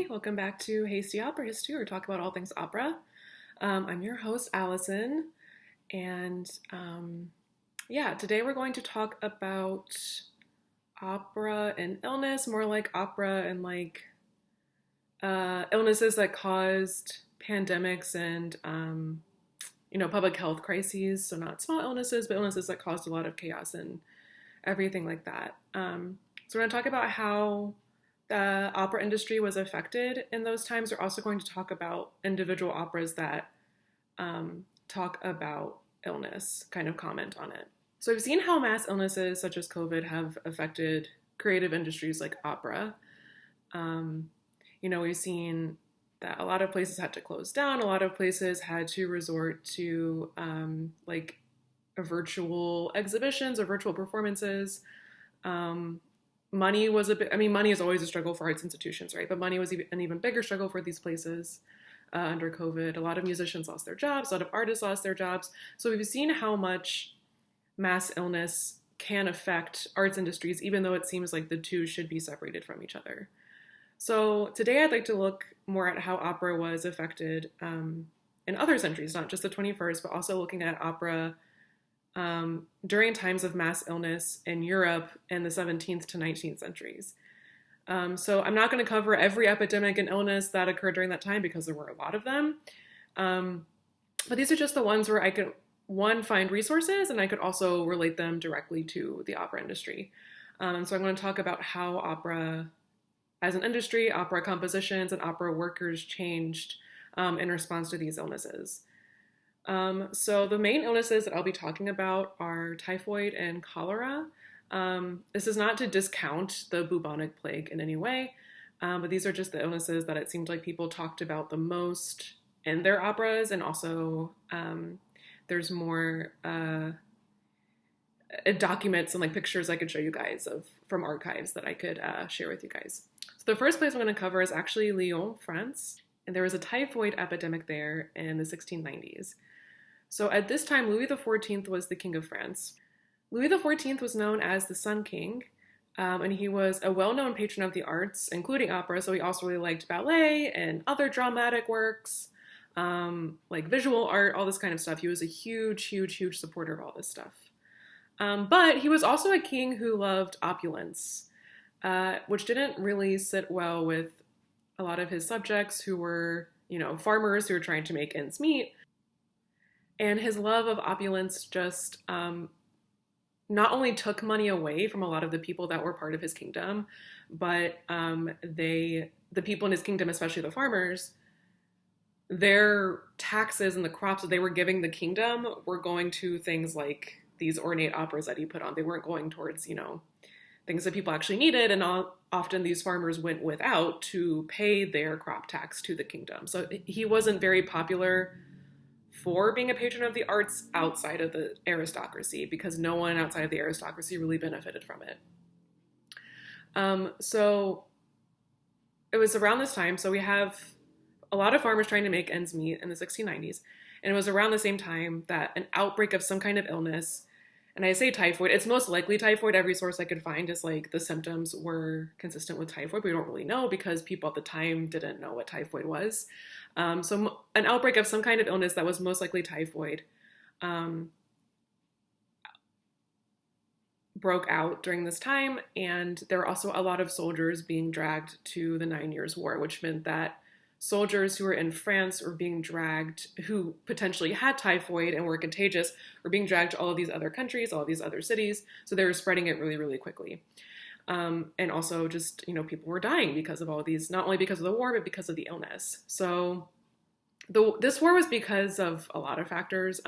everybody. Welcome back to Hasty Opera History, where we talk about all things opera. I'm your host, Allison, and today we're going to talk about opera and illness, more like opera and illnesses that caused pandemics and public health crises. So not small illnesses, but illnesses that caused a lot of chaos and everything like that. So we're going to talk about how the opera industry was affected in those times. We're also going to talk about individual operas that talk about illness, kind of comment on it. So we've seen how mass illnesses such as COVID have affected creative industries like opera. We've seen that a lot of places had to close down. A lot of places had to resort to virtual exhibitions or virtual performances. Money is always a struggle for arts institutions, right? But money was an even bigger struggle for these places under COVID. A lot of musicians lost their jobs, a lot of artists lost their jobs. So we've seen how much mass illness can affect arts industries, even though it seems like the two should be separated from each other. So today I'd like to look more at how opera was affected in other centuries, not just the 21st, but also looking at opera during times of mass illness in Europe in the 17th to 19th centuries. So I'm not going to cover every epidemic and illness that occurred during that time because there were a lot of them. But these are just the ones where I could, find resources, and I could also relate them directly to the opera industry. So I'm going to talk about how opera as an industry, opera compositions, and opera workers changed in response to these illnesses. So the main illnesses that I'll be talking about are typhoid and cholera. This is not to discount the bubonic plague in any way, but these are just the illnesses that it seemed like people talked about the most in their operas, and also there's more documents and pictures I could show you guys from archives that I could share with you guys. So the first place I'm going to cover is actually Lyon, France, and there was a typhoid epidemic there in the 1690s. So at this time, Louis XIV was the king of France. Louis XIV was known as the Sun King, and he was a well-known patron of the arts, including opera, so he also really liked ballet and other dramatic works, like visual art, all this kind of stuff. He was a huge, huge, huge supporter of all this stuff. But he was also a king who loved opulence, which didn't really sit well with a lot of his subjects who were, farmers who were trying to make ends meet. And his love of opulence just not only took money away from a lot of the people that were part of his kingdom, but the people in his kingdom, especially the farmers, their taxes and the crops that they were giving the kingdom were going to things like these ornate operas that he put on. They weren't going towards, things that people actually needed, and often these farmers went without to pay their crop tax to the kingdom. So he wasn't very popular for being a patron of the arts outside of the aristocracy, because no one outside of the aristocracy really benefited from it. So it was around this time, so we have a lot of farmers trying to make ends meet in the 1690s, and it was around the same time that an outbreak of some kind of illness, and I say typhoid, it's most likely typhoid. Every source I could find is the symptoms were consistent with typhoid. We don't really know because people at the time didn't know what typhoid was. So an outbreak of some kind of illness that was most likely typhoid broke out during this time, and there were also a lot of soldiers being dragged to the 9 Years' War, which meant that soldiers who were in France were being dragged, who potentially had typhoid and were contagious, were being dragged to all of these other countries, all of these other cities, so they were spreading it really, really quickly. And also just, people were dying because of all of these, not only because of the war, but because of the illness. So this war was because of a lot of factors,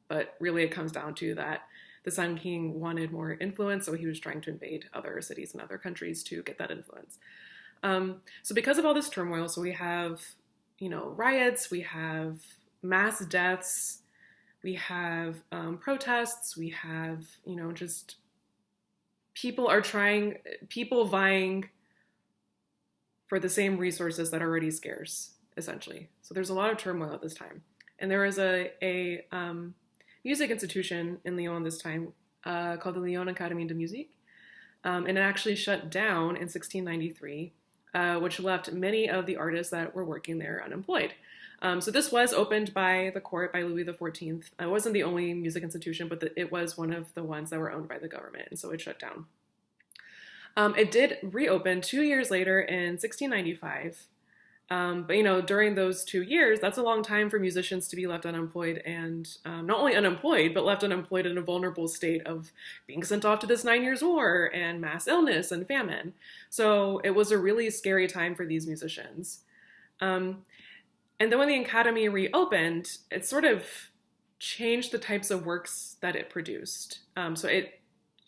but really it comes down to that the Sun King wanted more influence, so he was trying to invade other cities and other countries to get that influence. So because of all this turmoil, so we have, riots, we have mass deaths, we have protests, we have, just people vying for the same resources that are already scarce, essentially. So there's a lot of turmoil at this time. And there was a music institution in Lyon this time called the Lyon Académie de Musique. And it actually shut down in 1693 which left many of the artists that were working there unemployed. So this was opened by the court, by Louis XIV. It wasn't the only music institution, but it was one of the ones that were owned by the government, and so it shut down. It did reopen 2 years later in 1695. But during those 2 years, that's a long time for musicians to be left unemployed, and not only unemployed, but left unemployed in a vulnerable state of being sent off to this 9 Years' War and mass illness and famine. So it was a really scary time for these musicians. And then when the Academy reopened, it sort of changed the types of works that it produced. So it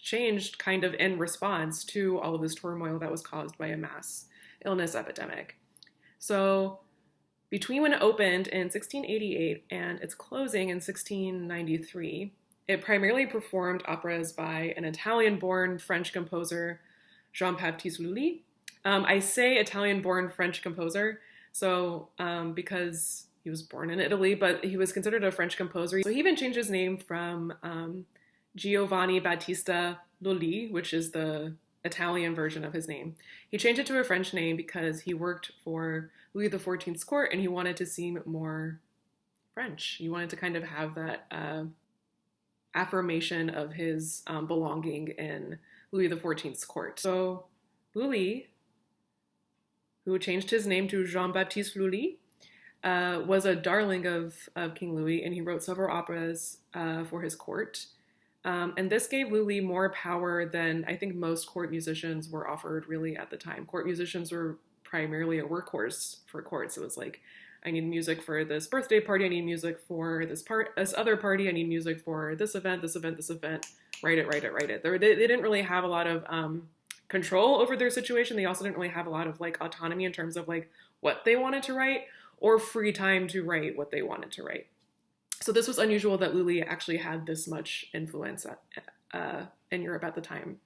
changed kind of in response to all of this turmoil that was caused by a mass illness epidemic. So between when it opened in 1688 and its closing in 1693, it primarily performed operas by an Italian-born French composer, Jean-Baptiste Lully. I say Italian-born French composer, because he was born in Italy, but he was considered a French composer. So he even changed his name from Giovanni Battista Lully, which is the Italian version of his name. He changed it to a French name because he worked for Louis XIV's court and he wanted to seem more French. He wanted to kind of have that affirmation of his belonging in Louis XIV's court. So Lully, who changed his name to Jean-Baptiste Lully, was a darling of King Louis, and he wrote several operas for his court. And this gave Lully more power than I think most court musicians were offered really at the time. Court musicians were primarily a workhorse for courts. It was like, I need music for this birthday party, I need music for this other party, I need music for this event, this event, this event. Write it. They didn't really have a lot of control over their situation. They also didn't really have a lot of like autonomy in terms of like what they wanted to write or free time to write what they wanted to write. So this was unusual that Lully actually had this much influence in Europe at the time.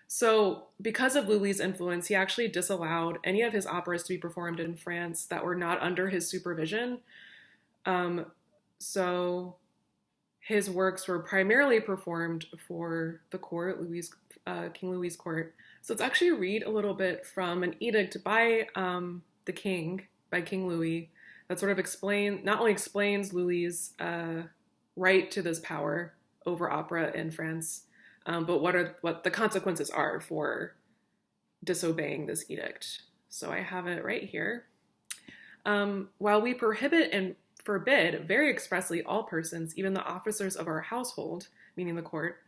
So because of Lully's influence, he actually disallowed any of his operas to be performed in France that were not under his supervision. So his works were primarily performed for the court, King Louis's court. So let's actually read a little bit from an edict by King Louis, that sort of not only explains Lully's right to this power over opera in France, but what the consequences are for disobeying this edict. So I have it right here. While we prohibit and forbid very expressly all persons, even the officers of our household, meaning the court,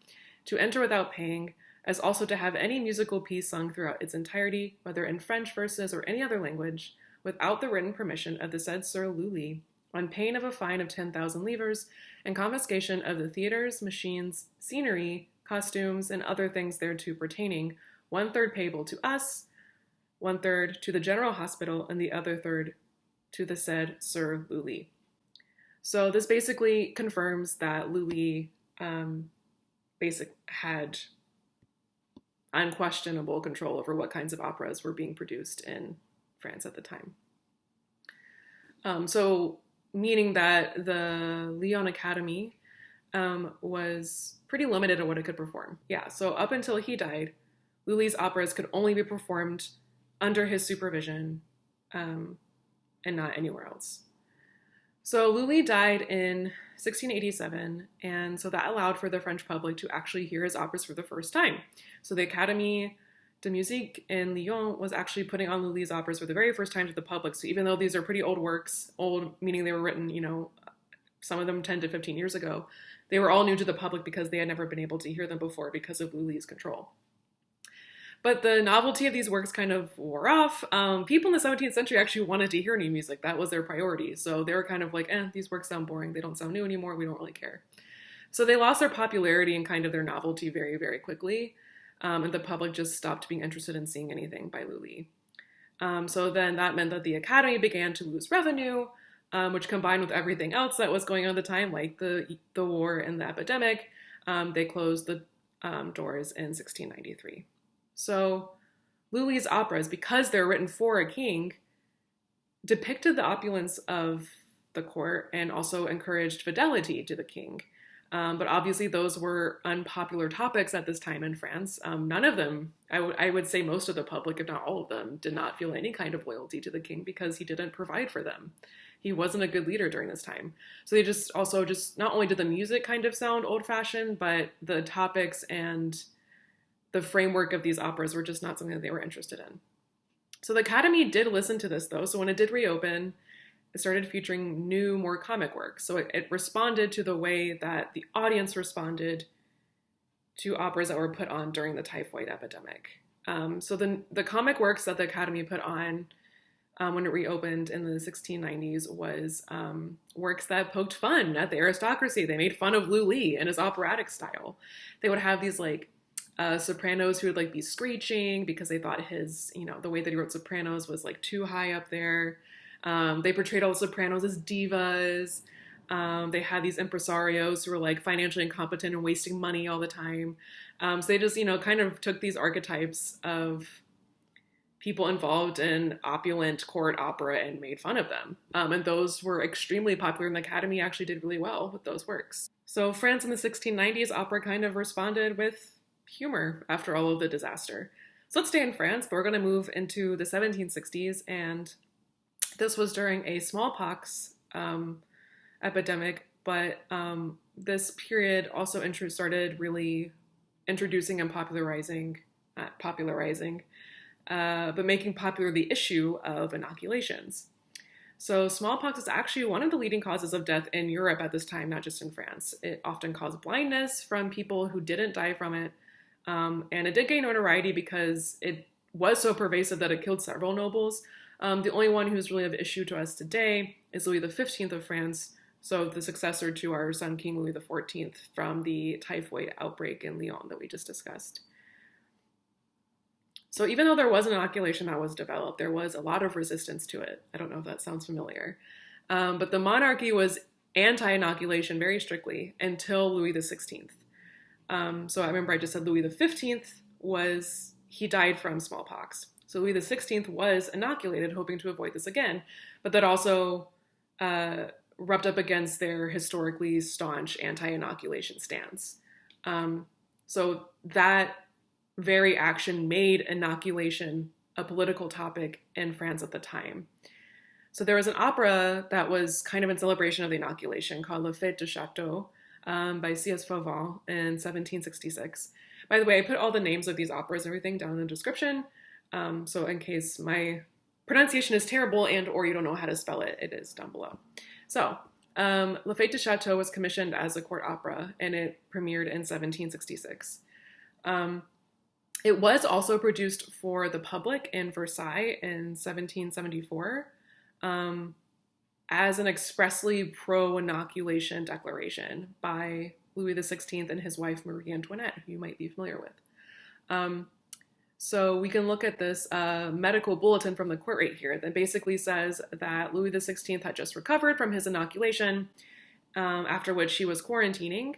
to enter without paying, as also to have any musical piece sung throughout its entirety, whether in French verses or any other language, without the written permission of the said Sir Lully, on pain of a fine of 10,000 livres, and confiscation of the theatres, machines, scenery, costumes, and other things thereto pertaining, 1/3 payable to us, 1/3 to the General Hospital, and the other third to the said Sir Lully. So this basically confirms that Lully had unquestionable control over what kinds of operas were being produced in France at the time. So meaning that the Lyon Academy was pretty limited in what it could perform. Yeah, so up until he died, Lully's operas could only be performed under his supervision and not anywhere else. So Lully died in 1687, and so that allowed for the French public to actually hear his operas for the first time. So the Académie de Musique in Lyon was actually putting on Lully's operas for the very first time to the public. So even though these are pretty old works, old meaning they were written, some of them 10 to 15 years ago, they were all new to the public because they had never been able to hear them before because of Lully's control. But the novelty of these works kind of wore off. People in the 17th century actually wanted to hear new music. That was their priority. So they were kind of like, these works sound boring. They don't sound new anymore. We don't really care. So they lost their popularity and kind of their novelty very, very quickly. And the public just stopped being interested in seeing anything by Lully. So then that meant that the Academy began to lose revenue, which combined with everything else that was going on at the time, like the war and the epidemic, they closed the doors in 1693. So Lully's operas, because they're written for a king, depicted the opulence of the court and also encouraged fidelity to the king. But obviously, those were unpopular topics at this time in France. None of them, I would say most of the public, if not all of them, did not feel any kind of loyalty to the king because he didn't provide for them. He wasn't a good leader during this time. So they just not only did the music kind of sound old-fashioned, but the topics and the framework of these operas were just not something that they were interested in. So the Academy did listen to this, though. So when it did reopen, it started featuring new, more comic works. So it responded to the way that the audience responded to operas that were put on during the typhoid epidemic. So the comic works that the Academy put on when it reopened in the 1690s was works that poked fun at the aristocracy. They made fun of Lully and his operatic style. They would have these like sopranos who would like be screeching because they thought his, the way that he wrote sopranos was like too high up there. They portrayed all the sopranos as divas. They had these impresarios who were like financially incompetent and wasting money all the time. So they just, kind of took these archetypes of people involved in opulent court opera and made fun of them. And those were extremely popular, and the Academy actually did really well with those works. So France in the 1690s, opera kind of responded with humor after all of the disaster. So let's stay in France, but we're going to move into the 1760s, and this was during a smallpox epidemic, but this period also started really introducing and popularizing, but making popular the issue of inoculations. So smallpox is actually one of the leading causes of death in Europe at this time, not just in France. It often caused blindness from people who didn't die from it, and it did gain notoriety because it was so pervasive that it killed several nobles. The only one who's really of issue to us today is Louis XV of France, so the successor to our son King Louis XIV from the typhoid outbreak in Lyon that we just discussed. So even though there was an inoculation that was developed, there was a lot of resistance to it. I don't know if that sounds familiar. But the monarchy was anti-inoculation very strictly until Louis XVI. So I remember I just said Louis XV he died from smallpox. So Louis XVI was inoculated, hoping to avoid this again. But that also rubbed up against their historically staunch anti-inoculation stance. So that very action made inoculation a political topic in France at the time. So there was an opera that was kind of in celebration of the inoculation called La Fête de Château by C.S. Favart in 1766. By the way, I put all the names of these operas and everything down in the description. So in case my pronunciation is terrible and or you don't know how to spell it, it is down below. So La Fête de Château was commissioned as a court opera, and it premiered in 1766. It was also produced for the public in Versailles in 1774 as an expressly pro-inoculation declaration by Louis XVI and his wife Marie Antoinette, who you might be familiar with. So we can look at this medical bulletin from the court right here that basically says that Louis XVI had just recovered from his inoculation, after which he was quarantining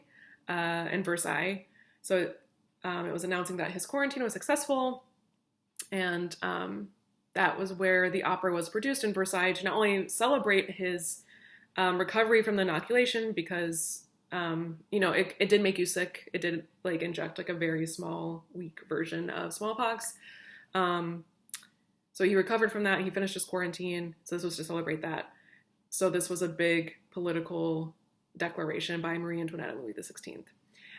in Versailles. So it was announcing that his quarantine was successful, and that was where the opera was produced in Versailles to not only celebrate his recovery from the inoculation, because it did make you sick. It did inject a very small, weak version of smallpox. So he recovered from that. He finished his quarantine. So this was to celebrate that. So this was a big political declaration by Marie Antoinette and Louis XVI.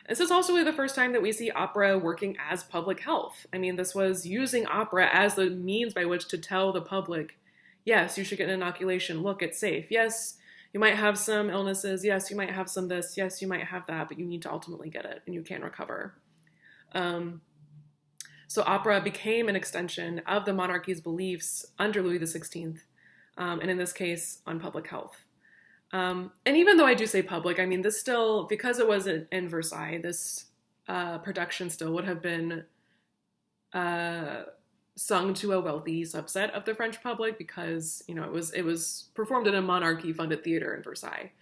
This is also really the first time that we see opera working as public health. I mean, this was using opera as the means by which to tell the public, yes, you should get an inoculation. Look, it's safe. Yes, you might have some illnesses. Yes, you might have some this. Yes, you might have that, but you need to ultimately get it and you can recover. So opera became an extension of the monarchy's beliefs under Louis XVI, and in this case, on public health. And even though I do say public, I mean, this still, because it was in Versailles, this production still would have been sung to a wealthy subset of the French public because, it was performed in a monarchy-funded theater in Versailles.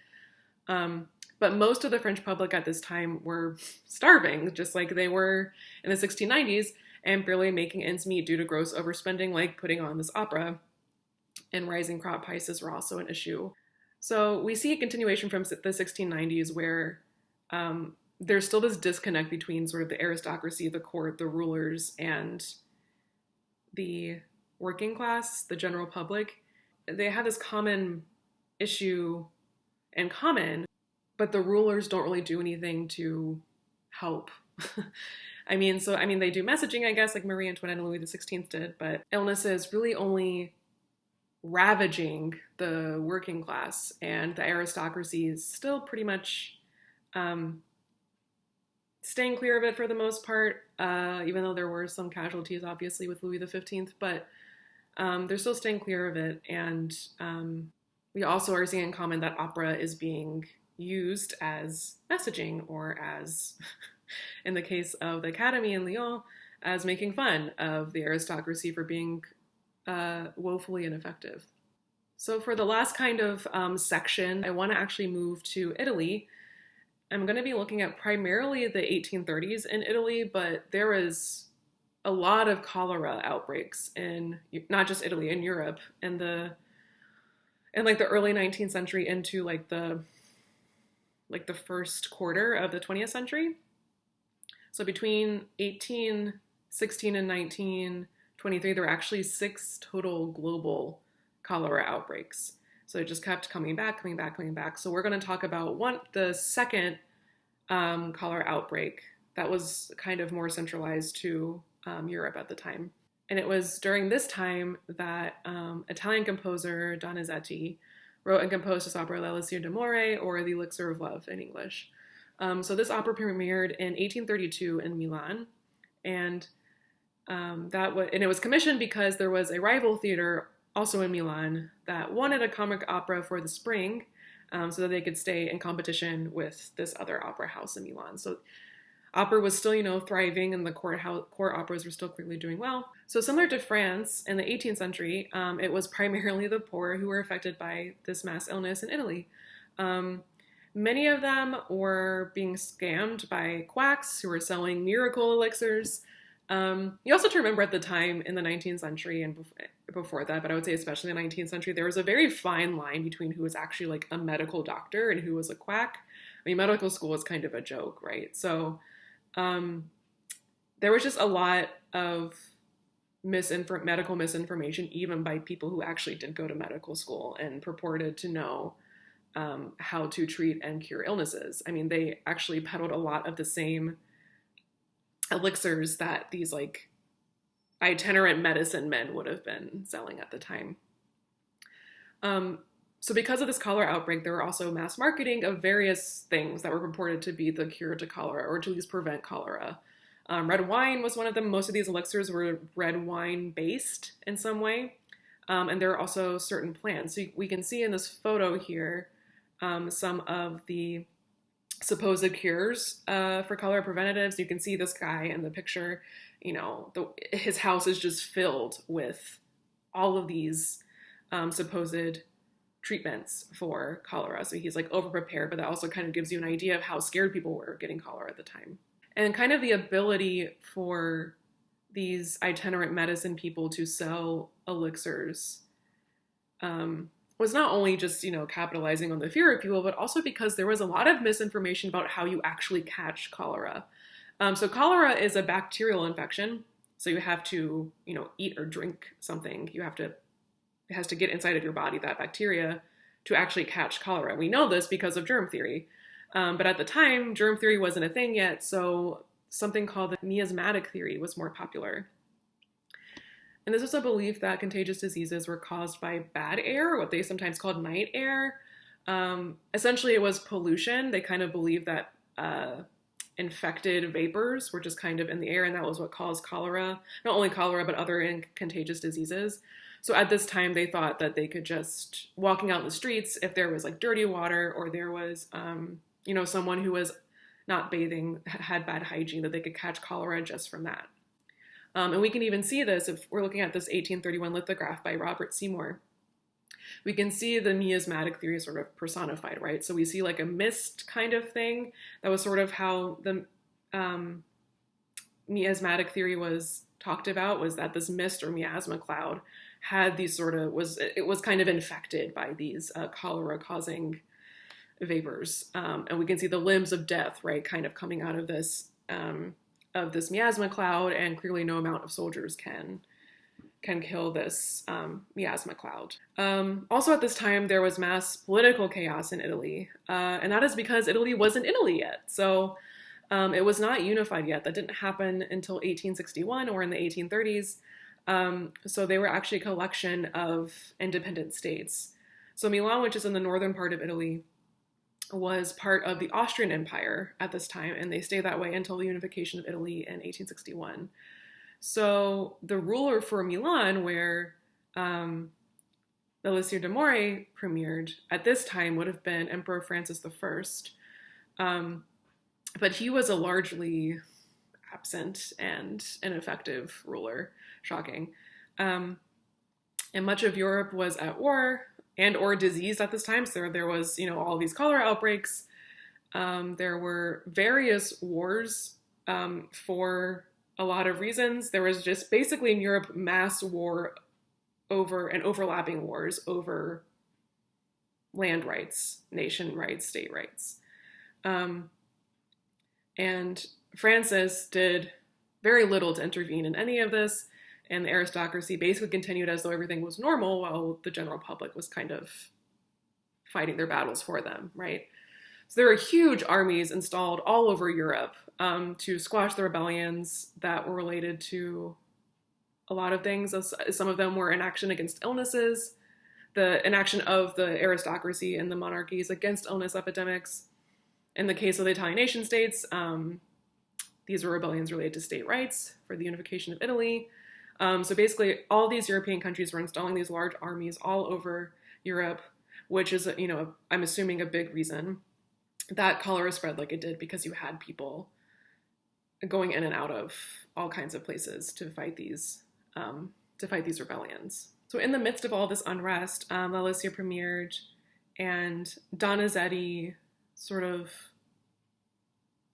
But most of the French public at this time were starving, just like they were in the 1690s, and barely making ends meet due to gross overspending, like putting on this opera. And rising crop prices were also an issue. So we see a continuation from the 1690s where there's still this disconnect between sort of the aristocracy, the court, the rulers, and the working class, the general public. They have this common issue in common, but the rulers don't really do anything to help. They do messaging, I guess, like Marie Antoinette and Louis XVI did, but illness is really only ravaging the working class, and the aristocracy is still pretty much staying clear of it for the most part, even though there were some casualties, obviously, with Louis XV, but they're still staying clear of it. And we also are seeing in common that opera is being used as messaging, or as, in the case of the Academy in Lyon, as making fun of the aristocracy for being woefully ineffective. So for the last kind of section, I want to actually move to Italy. I'm going to be looking at primarily the 1830s in Italy, but there was a lot of cholera outbreaks in not just Italy, in Europe, in the early 19th century into the first quarter of the 20th century. So between 1816 and 1923, there were actually 6 total global cholera outbreaks. So it just kept coming back. So we're going to talk about the second cholera outbreak that was kind of more centralized to Europe at the time. And it was during this time that Italian composer Donizetti wrote and composed his opera L'Elixir d'Amore, or The Elixir of Love in English. So this opera premiered in 1832 in Milan, and it was commissioned because there was a rival theater also in Milan that wanted a comic opera for the spring, so that they could stay in competition with this other opera house in Milan. So opera was still, thriving, and the court operas were still clearly doing well. So similar to France in the 18th century, it was primarily the poor who were affected by this mass illness in Italy. Many of them were being scammed by quacks who were selling miracle elixirs. You also have to remember at the time in the 19th century and before that, but I would say especially in the 19th century, there was a very fine line between who was actually like a medical doctor and who was a quack. Medical school is kind of a joke, right? So there was just a lot of medical misinformation, even by people who actually did go to medical school and purported to know how to treat and cure illnesses. They actually peddled a lot of the same elixirs that these itinerant medicine men would have been selling at the time. So because of this cholera outbreak, there were also mass marketing of various things that were purported to be the cure to cholera, or to at least prevent cholera. Red wine was one of them. Most of these elixirs were red wine based in some way. And there are also certain plants. So we can see in this photo here some of the supposed cures for cholera preventatives. You can see this guy in the picture, his house is just filled with all of these supposed treatments for cholera. So he's overprepared, but that also kind of gives you an idea of how scared people were getting cholera at the time. And kind of the ability for these itinerant medicine people to sell elixirs was not only just, capitalizing on the fear of people, but also because there was a lot of misinformation about how you actually catch cholera. So cholera is a bacterial infection. So you have to, eat or drink something. It has to get inside of your body, that bacteria, to actually catch cholera. We know this because of germ theory. But at the time, germ theory wasn't a thing yet, so something called the miasmatic theory was more popular. And this was a belief that contagious diseases were caused by bad air, what they sometimes called night air. Essentially, it was pollution. They kind of believed that infected vapors were just kind of in the air, and that was what caused cholera. Not only cholera, but other contagious diseases. So at this time, they thought that they could just, walking out in the streets, if there was dirty water, or there was, someone who was not bathing, had bad hygiene, that they could catch cholera just from that. And we can even see this if we're looking at this 1831 lithograph by Robert Seymour. We can see the miasmatic theory sort of personified, right? So we see a mist kind of thing. That was sort of how the miasmatic theory was talked about, was that this mist or miasma cloud had these was kind of infected by these cholera-causing vapors. And we can see the limbs of death, right, kind of coming out of this miasma cloud, and clearly no amount of soldiers can kill this miasma cloud. Also at this time, there was mass political chaos in Italy, and that is because Italy wasn't Italy yet. So it was not unified yet. That didn't happen until 1861 or in the 1830s. So they were actually a collection of independent states. So Milan, which is in the northern part of Italy, was part of the Austrian Empire at this time, and they stayed that way until the unification of Italy in 1861. So the ruler for Milan, where L'Elysir d'Amore premiered at this time, would have been Emperor Francis I. But he was a largely absent and ineffective ruler. Shocking. And much of Europe was at war and or diseased at this time. So there was, all these cholera outbreaks. There were various wars for a lot of reasons. There was just basically in Europe mass war over and overlapping wars over land rights, nation rights, state rights. And Francis did very little to intervene in any of this, and the aristocracy basically continued as though everything was normal while the general public was kind of fighting their battles for them, right? So there were huge armies installed all over Europe to squash the rebellions that were related to a lot of things. Some of them were inaction against illnesses, the inaction of the aristocracy and the monarchies against illness epidemics. In the case of the Italian nation states, these were rebellions related to state rights for the unification of Italy. So basically, all these European countries were installing these large armies all over Europe, which is, I'm assuming a big reason that cholera spread like it did, because you had people going in and out of all kinds of places to fight these rebellions. So in the midst of all this unrest, L'Elysir premiered, and Donizetti sort of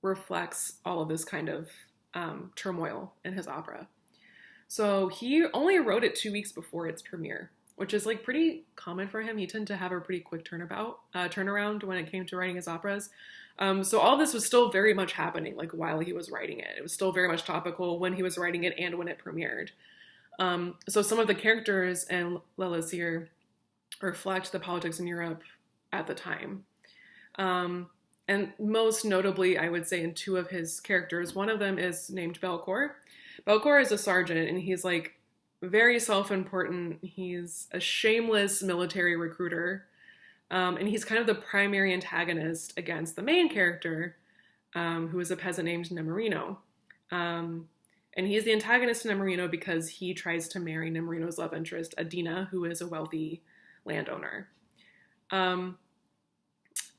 reflects all of this kind of turmoil in his opera. So he only wrote it 2 weeks before its premiere, which is like pretty common for him. He tended to have a pretty quick turnaround when it came to writing his operas. So all this was still very much happening, like while he was writing it. It was still very much topical when he was writing it and when it premiered. So some of the characters in L'Elysir reflect the politics in Europe at the time. And most notably, I would say, in two of his characters. One of them is named Belcourt. Belcourt is a sergeant, and he's like very self-important. He's a shameless military recruiter. And he's kind of the primary antagonist against the main character, who is a peasant named Nemorino. And he's the antagonist to Nemorino because he tries to marry Nemorino's love interest, Adina, who is a wealthy landowner.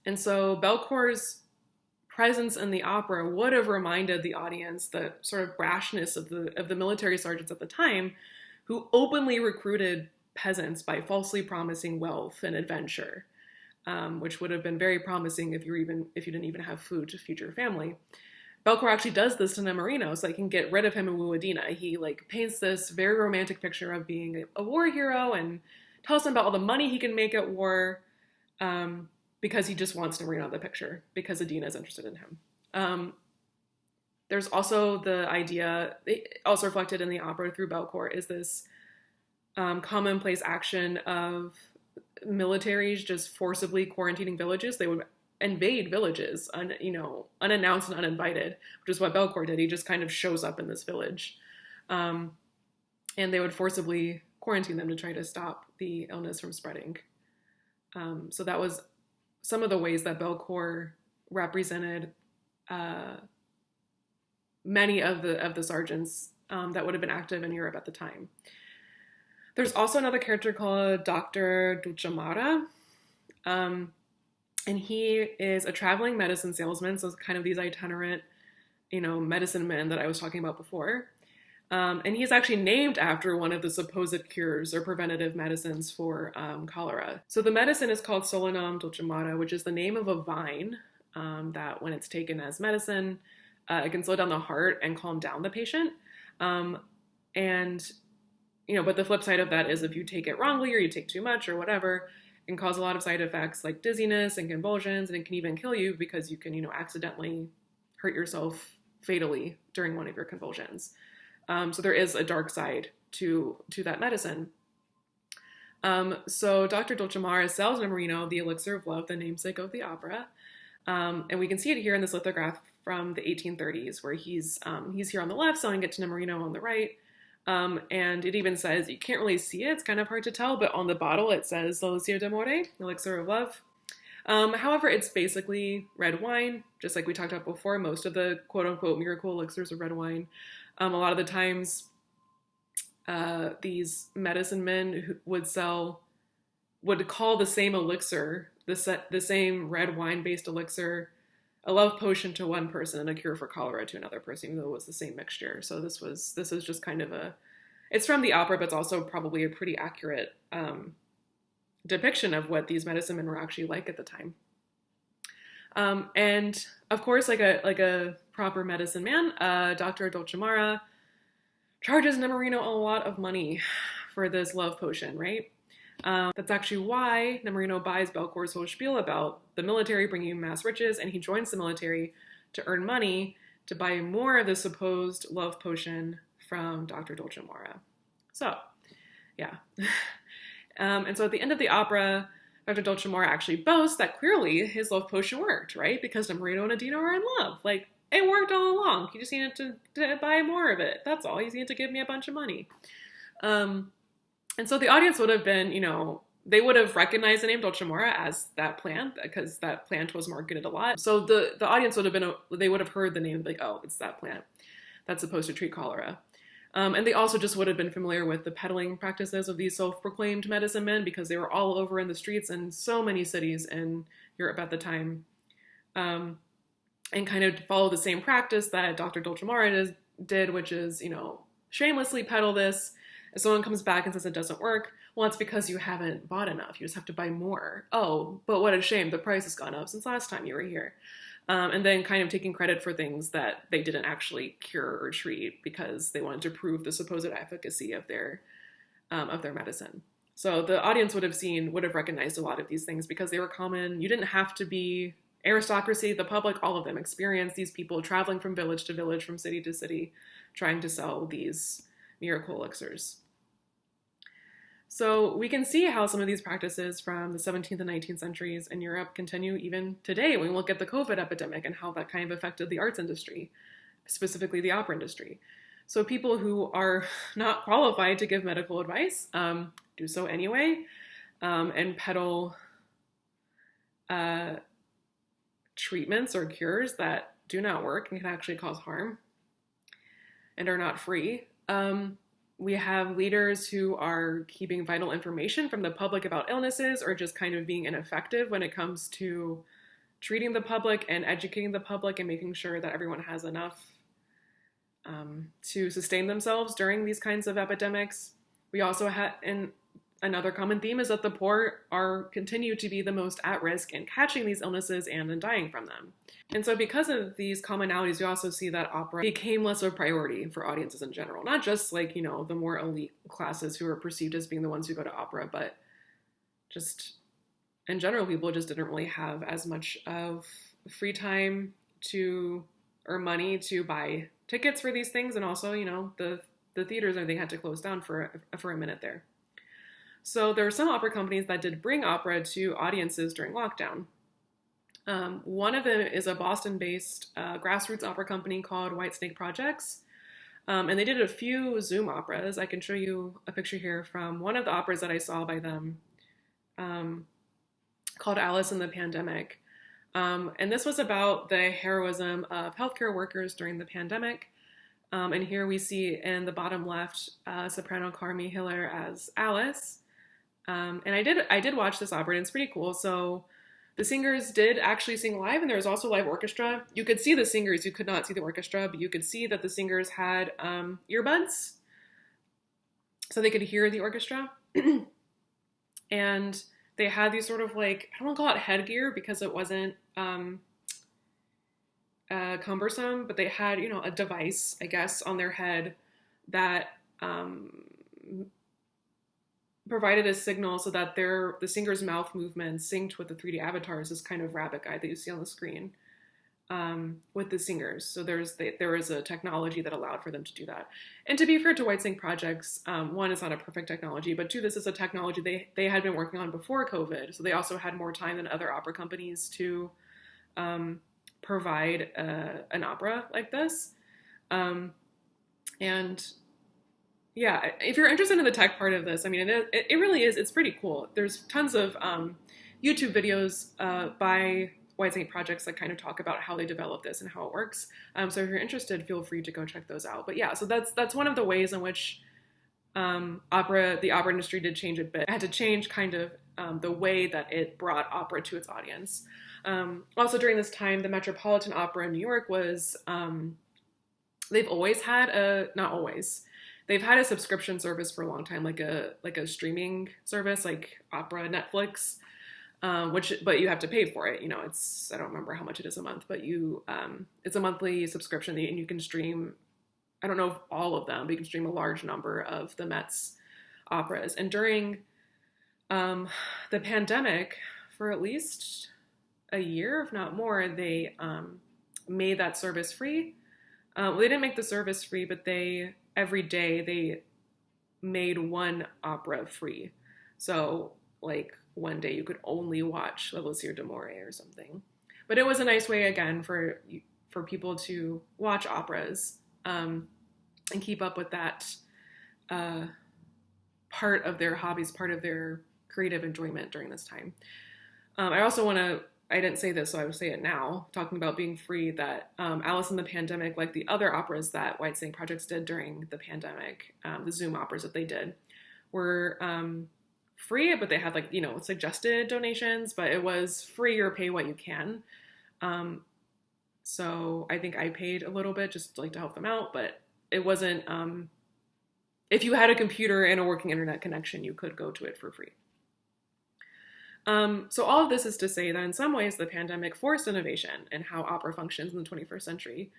And so Belcourt's presence in the opera would have reminded the audience the sort of brashness of the military sergeants at the time, who openly recruited peasants by falsely promising wealth and adventure, which would have been very promising if you didn't even have food to feed your family. Belcourt actually does this to Nemorino so they can get rid of him and woo Adina. He like paints this very romantic picture of being a war hero and tells him about all the money he can make at war, because he just wants Nemorino out of the picture, because Adina is interested in him. There's also the idea, also reflected in the opera through Belcourt, is this commonplace action of militaries just forcibly quarantining villages. They would invade villages, unannounced and uninvited, which is what Belcourt did. He just kind of shows up in this village. And they would forcibly quarantine them to try to stop the illness from spreading. So that was some of the ways that Belcourt represented many of the sergeants that would have been active in Europe at the time. There's also another character called Dr. Dulcimara, and he is a traveling medicine salesman, so it's kind of these itinerant, medicine men that I was talking about before. And he's actually named after one of the supposed cures or preventative medicines for cholera. So the medicine is called Solanum dulcimara, which is the name of a vine that when it's taken as medicine, it can slow down the heart and calm down the patient. But the flip side of that is if you take it wrongly or you take too much or whatever, and cause a lot of side effects like dizziness and convulsions, and it can even kill you because you can, accidentally hurt yourself fatally during one of your convulsions. So there is a dark side to that medicine. So Dr. Dolcemara sells Nemorino the elixir of love, the namesake of the opera. And we can see it here in this lithograph from the 1830s, where he's here on the left selling it to Nemorino on the right. And it even says, you can't really see it, it's kind of hard to tell, but on the bottle it says Elixir d'amore, elixir of love. However, it's basically red wine, just like we talked about before. Most of the quote-unquote miracle elixirs are red wine. A lot of the times, these medicine men would call the same elixir, the same red wine-based elixir, a love potion to one person and a cure for cholera to another person, even though it was the same mixture. So this is just kind of it's from the opera, but it's also probably a pretty accurate depiction of what these medicine men were actually like at the time. And of course, like a proper medicine man, Dr. Dolcemara charges Nemorino a lot of money for this love potion, right? That's actually why Nemorino buys Belcour's whole spiel about the military bringing him mass riches, and he joins the military to earn money to buy more of the supposed love potion from Dr. Dolcemara. So, yeah. And so at the end of the opera, Dr. Dolcemara actually boasts that clearly his love potion worked, right? Because Nemorino and Adino are in love. Like, it worked all along. He just needed to buy more of it. That's all. He needed to give me a bunch of money. And so the audience would have been, they would have recognized the name Dolcemara as that plant because that plant was marketed a lot. So the audience would have been, they would have heard the name like, oh, it's that plant that's supposed to treat cholera. And they also just would have been familiar with the peddling practices of these self-proclaimed medicine men because they were all over in the streets in so many cities in Europe at the time. And kind of follow the same practice that Dr. Dolcemara did, which is, shamelessly peddle this. If someone comes back and says it doesn't work, well, it's because you haven't bought enough. You just have to buy more. Oh, but what a shame. The price has gone up since last time you were here. And then kind of taking credit for things that they didn't actually cure or treat because they wanted to prove the supposed efficacy of their medicine. So the audience would have recognized a lot of these things because they were common. You didn't have to be aristocracy, the public, all of them experienced these people traveling from village to village, from city to city, trying to sell these miracle elixirs. So we can see how some of these practices from the 17th and 19th centuries in Europe continue even today when we look at the COVID epidemic and how that kind of affected the arts industry, specifically the opera industry. So people who are not qualified to give medical advice do so anyway and peddle treatments or cures that do not work and can actually cause harm and are not free. We have leaders who are keeping vital information from the public about illnesses or just kind of being ineffective when it comes to treating the public and educating the public and making sure that everyone has enough to sustain themselves during these kinds of epidemics. We also have, and another common theme is that the poor continue to be the most at risk in catching these illnesses and in dying from them. And so because of these commonalities, we also see that opera became less of a priority for audiences in general. Not just like, the more elite classes who are perceived as being the ones who go to opera, but just in general, people just didn't really have as much of free time or money to buy tickets for these things. And also, the theaters, they had to close down for a minute there. So there were some opera companies that did bring opera to audiences during lockdown. One of them is a Boston-based grassroots opera company called Whitesnake Projects. And they did a few Zoom operas. I can show you a picture here from one of the operas that I saw by them called Alice in the Pandemic. And this was about the heroism of healthcare workers during the pandemic. And here we see in the bottom left soprano Carmi Hiller as Alice. And I did watch this opera, and it's pretty cool. So the singers did actually sing live, and there was also live orchestra. You could see the singers, you could not see the orchestra, but you could see that the singers had earbuds, so they could hear the orchestra. And they had these sort of like, I don't want to call it headgear because it wasn't cumbersome, but they had, a device, I guess, on their head that provided a signal so that the singer's mouth movements synced with the 3D avatars, this kind of rabbit guide that you see on the screen, with the singers. So there was a technology that allowed for them to do that. And to be fair to White Snake Projects, one, it's not a perfect technology, but two, this is a technology they had been working on before COVID. So they also had more time than other opera companies to provide an opera like this. And yeah, if you're interested in the tech part of this, I mean, it really is, it's pretty cool. There's tons of YouTube videos by White Snake Projects that kind of talk about how they develop this and how it works. So if you're interested, feel free to go check those out. But yeah, so that's one of the ways in which the opera industry did change a bit. It had to change kind of the way that it brought opera to its audience. Also during this time, the Metropolitan Opera in New York was, they've always had not always, they've had a subscription service for a long time, like a streaming service, like Opera, Netflix, but you have to pay for it. You know, I don't remember how much it is a month, but it's a monthly subscription and you can stream, I don't know if all of them, but you can stream a large number of the Met's operas. And during the pandemic, for at least a year, if not more, they made that service free. Well, they didn't make the service free, but every day they made one opera free. So like one day you could only watch La Lucia d'Amore or something. But it was a nice way, again, for people to watch operas and keep up with that part of their hobbies, part of their creative enjoyment during this time. I also want to, I didn't say this, so I will say it now, talking about being free, that Alice in the Pandemic, like the other operas that White Snake Projects did during the pandemic, the Zoom operas that they did, were free, but they had like, suggested donations, but it was free or pay what you can. So I think I paid a little bit just like to help them out, but it wasn't, if you had a computer and a working internet connection, you could go to it for free. So all of this is to say that in some ways the pandemic forced innovation in how opera functions in the 21st century.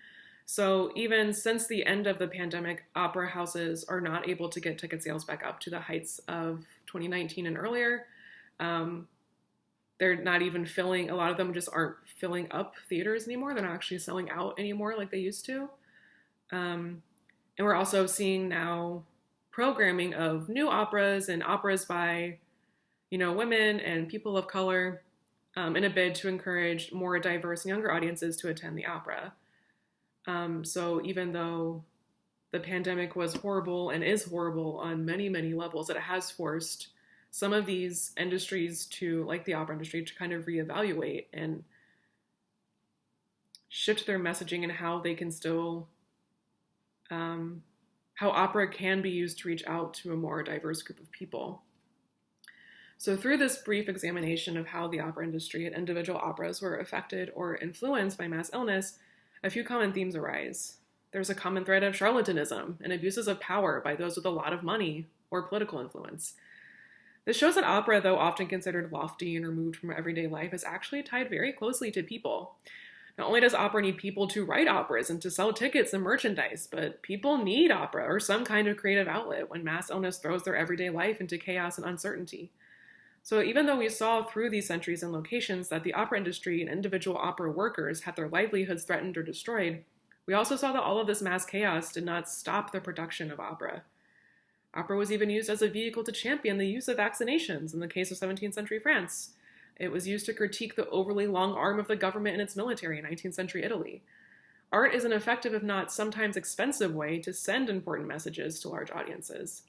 So even since the end of the pandemic, opera houses are not able to get ticket sales back up to the heights of 2019 and earlier. They're not even filling, a lot of them just aren't filling up theaters anymore. They're not actually selling out anymore like they used to. And we're also seeing now programming of new operas and operas by women and people of color in a bid to encourage more diverse younger audiences to attend the opera. So even though the pandemic was horrible and is horrible on many, many levels, it has forced some of these industries to, like the opera industry, to kind of reevaluate and shift their messaging and how they can still, how opera can be used to reach out to a more diverse group of people. So through this brief examination of how the opera industry and individual operas were affected or influenced by mass illness, a few common themes arise. There's a common thread of charlatanism and abuses of power by those with a lot of money or political influence. This shows that opera, though often considered lofty and removed from everyday life, is actually tied very closely to people. Not only does opera need people to write operas and to sell tickets and merchandise, but people need opera or some kind of creative outlet when mass illness throws their everyday life into chaos and uncertainty. So even though we saw through these centuries and locations that the opera industry and individual opera workers had their livelihoods threatened or destroyed, we also saw that all of this mass chaos did not stop the production of opera. Opera was even used as a vehicle to champion the use of vaccinations in the case of 17th century France. It was used to critique the overly long arm of the government and its military in 19th century Italy. Art is an effective, if not sometimes expensive, way to send important messages to large audiences.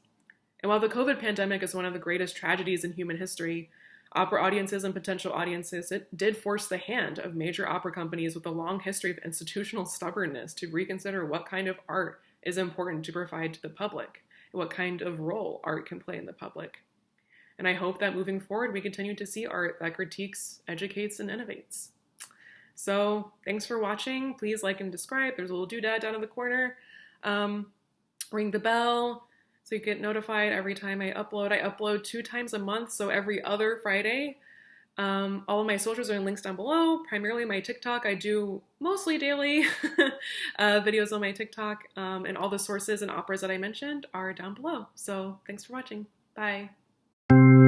And while the COVID pandemic is one of the greatest tragedies in human history, opera audiences and potential audiences, it did force the hand of major opera companies with a long history of institutional stubbornness to reconsider what kind of art is important to provide to the public, and what kind of role art can play in the public. And I hope that moving forward, we continue to see art that critiques, educates, and innovates. So thanks for watching. Please like and subscribe. There's a little doodad down in the corner. Ring the bell so you get notified every time I upload. I upload 2 times a month, so every other Friday. All of my socials are in links down below, primarily my TikTok. I do mostly daily videos on my TikTok, and all the sources and operas that I mentioned are down below. So thanks for watching. Bye. you.